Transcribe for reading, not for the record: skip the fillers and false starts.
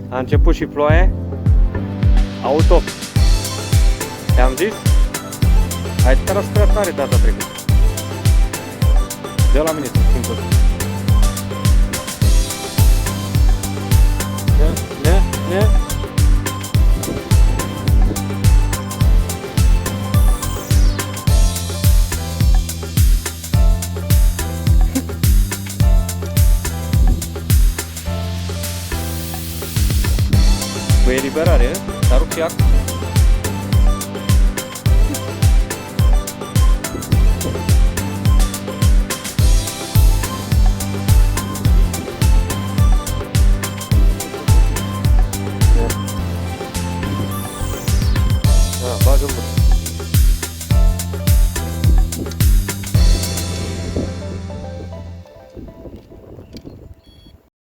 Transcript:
A început și ploaie. Auto. Te-am zis? Ai tras prea tare data trecută. Dă la mine să schimb ăsta. Ne. Cu eliberare, s-a rupt iac.